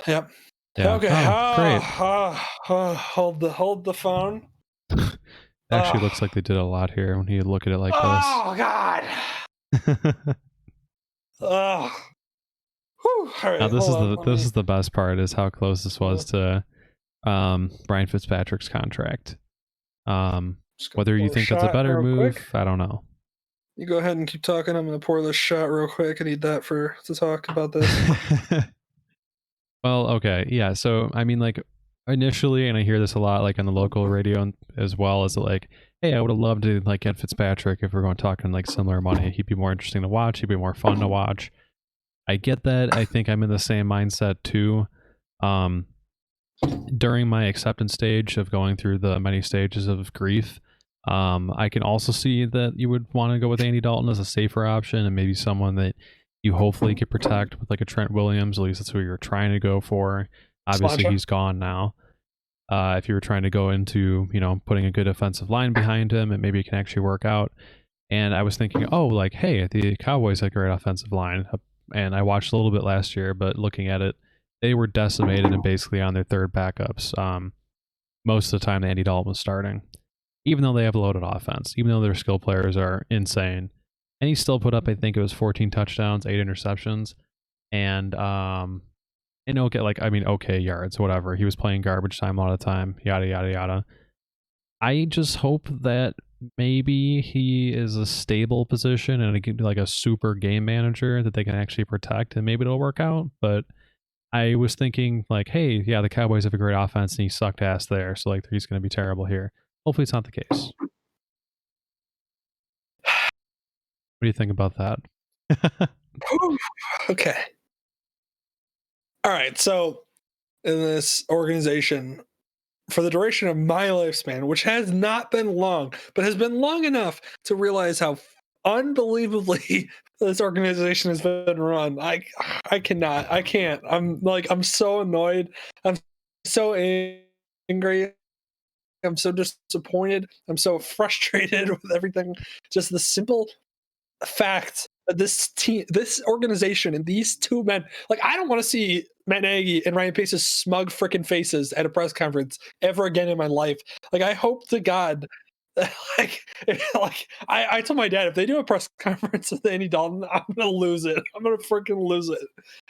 Yep. Yeah. Okay. Oh, great. Hold the phone. Actually looks like they did a lot here when you look at it like this. Oh God. Oh. Whew. All Now right. this Hold is on. the Let this me. is the best part is how close this was to Ryan Fitzpatrick's contract. Just gonna Whether you pour a think that's a shot better real quick. move, I don't know. You go ahead and keep talking. I'm gonna pour this shot real quick. I need that for to talk about this. Well, okay, yeah. So I mean, like initially, and I hear this a lot, like on the local radio, as well as like, hey, I would have loved to like get Fitzpatrick if we're going talking like similar money. He'd be more interesting to watch. He'd be more fun to watch. I get that. I think I'm in the same mindset too. Um, during my acceptance stage of going through the many stages of grief, I can also see that you would want to go with Andy Dalton as a safer option and maybe someone that you hopefully could protect with like a Trent Williams. At least that's who you're trying to go for. Obviously, Slancha. he's gone now. If you were trying to go into, putting a good offensive line behind him, and maybe it can actually work out. And I was thinking, oh, like, hey, the Cowboys have a great offensive line. And I watched a little bit last year, but looking at it, they were decimated and basically on their third backups. Most of the time, Andy Dalton was starting, even though they have a loaded offense, even though their skill players are insane. And he still put up, I think it was 14 touchdowns, 8 interceptions, and okay, okay yards, whatever. He was playing garbage time a lot of the time, yada yada yada. I just hope that maybe he is a stable position and it could be like a super game manager that they can actually protect, and maybe it'll work out. But I was thinking like, hey, yeah, the Cowboys have a great offense and he sucked ass there, so like he's going to be terrible here. Hopefully, it's not the case. What do you think about that? Okay. All right. So in this organization, for the duration of my lifespan, which has not been long, but has been long enough to realize how unbelievably this organization has been run. I cannot. I can't. I'm so annoyed. I'm so angry. I'm so disappointed. I'm so frustrated with everything. Just the simple fact that this team, this organization, and these two men, like, I don't want to see Matt Nagy and Ryan Pace's smug freaking faces at a press conference ever again in my life. Like, I hope to God, like, I told my dad if they do a press conference with Andy Dalton, I'm gonna lose it. I'm gonna freaking lose it.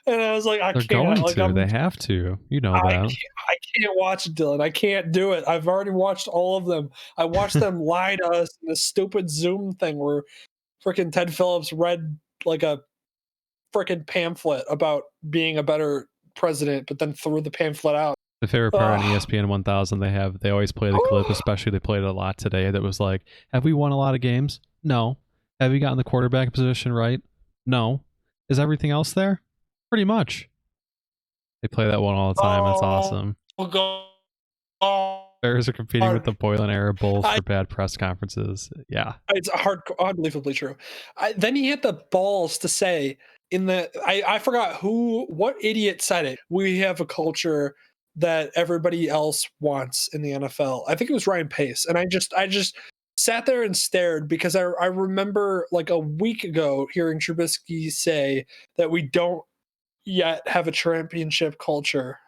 And I was like, I They're can't. going Like, to. They have to. You know that. I can't watch it, Dylan. I can't do it. I've already watched all of them. I watched them lie to us in this stupid Zoom thing where freaking Ted Phillips read like a freaking pamphlet about being a better president, but then threw the pamphlet out. The favorite part on Ugh. ESPN 1000, they always play the clip, especially they played it a lot today, that was like, have we won a lot of games? No. Have we gotten the quarterback position right? No. Is everything else there? Pretty much. They play that one all the time. It's awesome. Bears are competing with the Boylan era Bulls for bad press conferences. Yeah. It's unbelievably true. Then he had the balls to say I forgot what idiot said it. We have a culture that everybody else wants in the NFL. I think it was Ryan Pace, and I just sat there and stared because I remember like a week ago hearing Trubisky say that we don't yet have a championship culture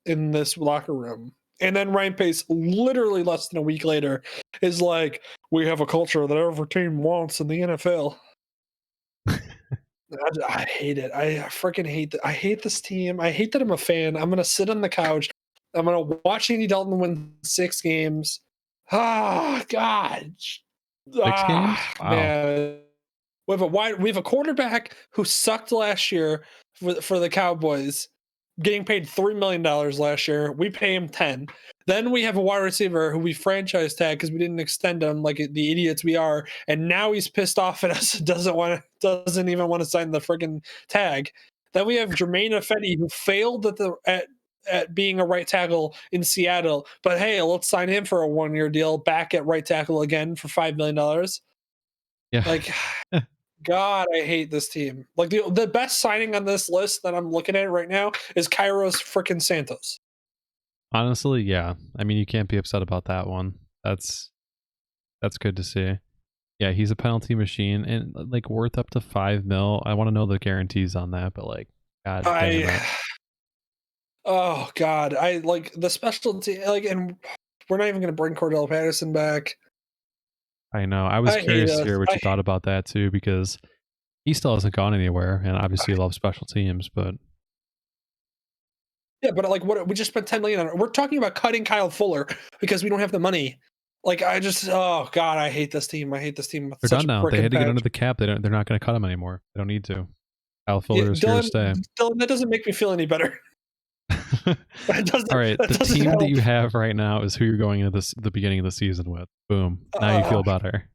in this locker room. And then Ryan Pace, literally less than a week later, is like, we have a culture that every team wants in the NFL. I hate it. I freaking hate I hate this team. I hate that I'm a fan. I'm going to sit on the couch. I'm going to watch Andy Dalton win 6 games. Ah, God. 6 games? Wow. Man. We have a quarterback who sucked last year for the Cowboys, getting paid $3 million last year. We pay him 10. Then we have a wide receiver who we franchise tag because we didn't extend him like the idiots we are, and now he's pissed off at us. Doesn't even want to sign the friggin' tag. Then we have Jermaine Ifedi who failed at being a right tackle in Seattle, but hey, let's sign him for a 1-year deal back at right tackle again for $5 million. Yeah. Like, God, I hate this team. Like the best signing on this list that I'm looking at right now is Kairos freaking Santos. Honestly, yeah. I mean, you can't be upset about that one. That's good to see. Yeah, he's a penalty machine and like worth up to 5 mil. I want to know the guarantees on that, but like, god damn I it. Oh God, I like the specialty. Like, and we're not even going to bring Cordell Patterson back. I know. I was I hate curious to us. hear what you thought about that too, because he still hasn't gone anywhere, and obviously he loves special teams, but Yeah, but like, what we just spent 10 million on it. We're talking about cutting Kyle Fuller because we don't have the money. Like, I just, oh God, I hate this team. I hate this team with they're such done a now. They freaking had to get under passion. the cap. They're not going to cut him anymore. They don't need to. Kyle Yeah, Fuller is here to stay. Dylan, that doesn't make me feel any better. That All doesn't. right, That the doesn't team that help. you have right now is who you're going into the beginning of the season with. Boom. Now you Uh, feel better.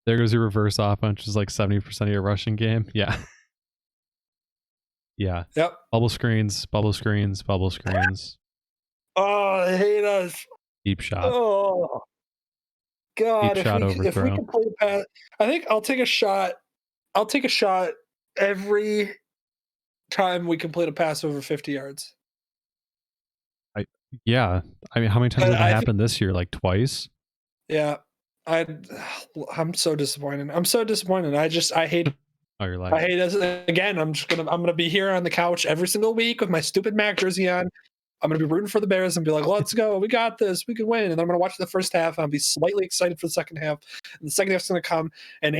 There goes your reverse offense, which is like 70% of your rushing game. Yeah. Yeah. yep. Bubble screens, bubble screens, bubble screens. Oh, I hate us. Deep shot. Oh Deep God, shot if we overthrow. can play the pass, I think I'll take a shot. I'll take a shot every time we complete a pass over 50 yards. I Yeah. I mean, how many times did that I think, happen this year? Like twice? yeah. I I'm so disappointed. I'm so disappointed. Oh, you're I lagging. hate us again. I'm gonna be here on the couch every single week with my stupid Mac jersey on. I'm gonna be rooting for the Bears and be like, "Let's go, we got this, we can win." And then I'm gonna watch the first half. And I'll be slightly excited for the second half. And the second half's gonna come, and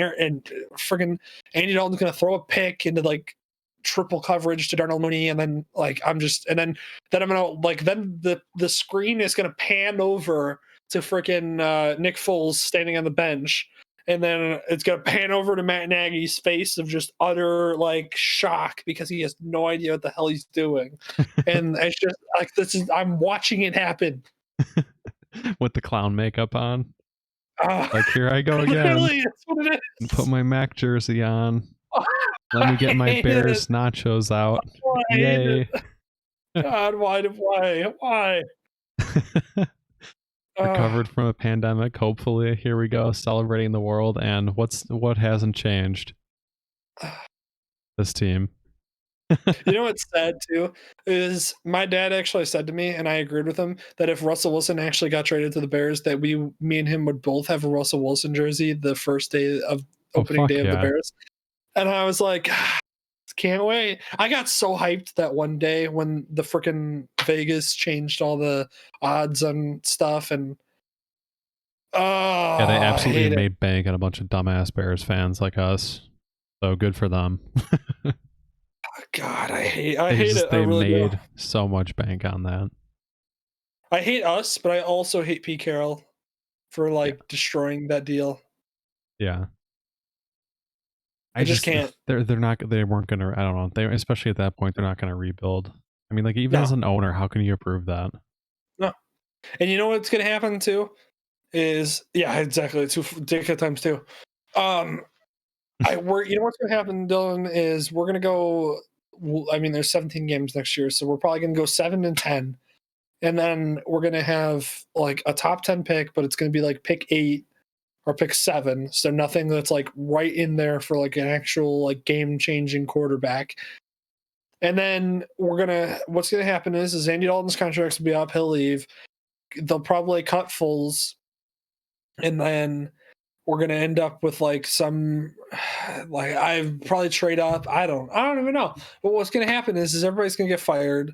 friggin' Andy Dalton's gonna throw a pick into like triple coverage to Darnell Mooney, and then like then I'm gonna like then the screen is gonna pan over to freaking Nick Foles standing on the bench, and then it's gonna pan over to Matt Nagy's face of just utter like shock because he has no idea what the hell he's doing, and it's just like I'm watching it happen. With the clown makeup on. Uh, Like, here I go again. literally, that's what it And is. put my Mac jersey on. Let me I get my hate it. Bears nachos out. Oh, I hate it. Yay. God, why? Uh, Recovered from a pandemic, hopefully. Here we go, celebrating the world. And what hasn't changed? This team. you know what's sad too is my dad actually said to me, and I agreed with him that if Russell Wilson actually got traded to the Bears, that me and him would both have a Russell Wilson jersey the first day of Oh, opening day fuck of the yeah. Bears, and I was like, can't wait. I got so hyped that one day when the freaking Vegas changed all the odds and stuff, and oh, Yeah, they I absolutely hate it. made bank on a bunch of dumbass Bears fans like us. So good for them. God, I hate it. I They really do. made so much bank on that. I hate us, but I also hate Pete Carroll for Yeah. like destroying that deal. Yeah. I just can't. They weren't gonna, I don't know. They, especially at that point, they're not gonna rebuild. I mean, like, even No, as an owner, how can you approve that? no. And you know what's gonna happen too? Is yeah, exactly. Two dickhead times two. Um, you know what's gonna happen, Dylan, is we're gonna go. I mean, there's 17 games next year, so we're probably gonna go 7-10, and then we're gonna have like a top 10 pick, but it's gonna be like pick 8 or pick 7, so nothing that's like right in there for like an actual like game changing quarterback. And then what's gonna happen is Andy Dalton's contract's will be up, he'll leave. They'll probably cut Foles, and then we're gonna end up with like some like I've probably trade up. I don't even know. But what's gonna happen is everybody's gonna get fired.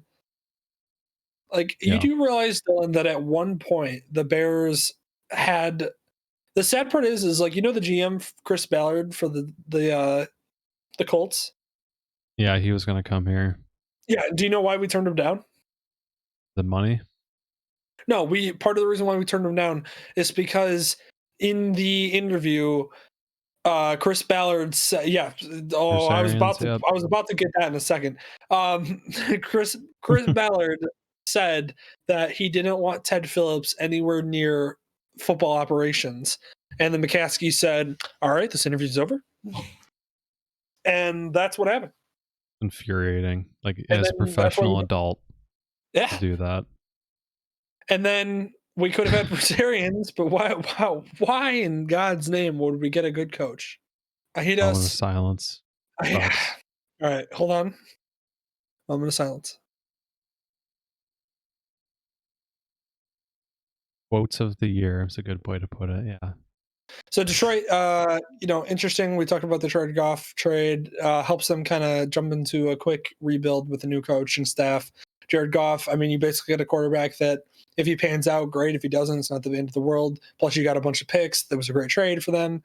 Like you Yeah. do realize, Dylan, that at one point the Bears had the sad part is like the GM Chris Ballard for the Colts. Yeah, he was gonna come here. Yeah, do you know why we turned him down? The money? No, we part of the reason why we turned him down is because in the interview, Chris Ballard said, "Yeah, oh, Versarians, yep. I was about to get that in a second." Um, Chris Ballard said that he didn't want Ted Phillips anywhere near football operations, and then McCaskey said, "All right, this interview's over," and that's what happened. Infuriating. Like, And as a then that's why professional adult yeah, to do that. and then we could have had Brazilians, but why in God's name would we get a good coach? I hate Moment of us. silence. Sucks. All right, hold on. Moment of silence. Quotes of the year is a good way to put it. Yeah. So Detroit, interesting. We talked about the Jared Goff trade. Helps them kind of jump into a quick rebuild with a new coach and staff. Jared Goff, I mean, you basically get a quarterback that if he pans out, great. If he doesn't, it's not the end of the world. Plus, you got a bunch of picks. That was a great trade for them.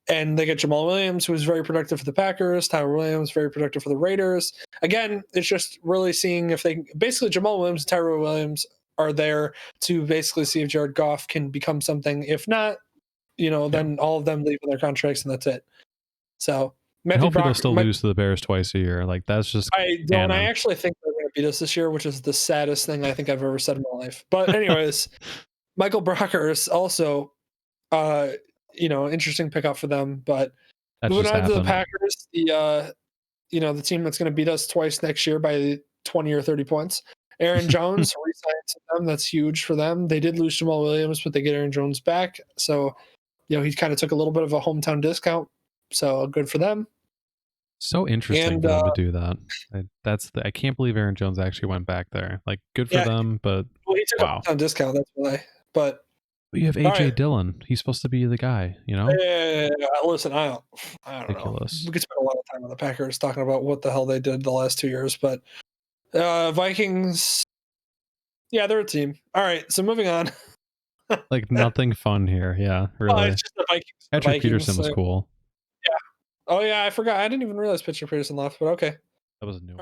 And they get Jamal Williams, who was very productive for the Packers. Tyler Williams, very productive for the Raiders. Again, it's just really seeing if they basically Jamal Williams and Tyler Williams are there to basically see if Jared Goff can become something. If not, then all of them leave with their contracts and that's it. So And Matthew hopefully they'll Brock, still lose to the Bears twice a year. Like that's just I don't. I canon. actually think they're going to beat us this year, which is the saddest thing I think I've ever said in my life. But anyways, Michael Brockers also, interesting pickup for them. But That moving just on to the happened. Packers, the team that's going to beat us twice next year by 20 or 30 points. Aaron Jones re-signed to them. That's huge for them. They did lose Jamal Williams, but they get Aaron Jones back. So, he kind of took a little bit of a hometown discount. So good for them. So interesting And for them to do that. I can't believe Aaron Jones actually went back there. Like good for yeah, them, but well, he took wow. a hometown discount. That's why. But You have all AJ right. Dillon. He's supposed to be the guy, you know? Listen, I don't know. Ridiculous. We could spend a lot of time on the Packers talking about what the hell they did the last 2 years, but Vikings, yeah, they're a team. All right, so moving on. Like nothing fun here. Yeah, Oh, really. it's just the Vikings. The Patrick Vikings. Peterson was cool. Yeah. Oh yeah, I forgot. I didn't even realize Pitcher Peterson left, but okay. That was new.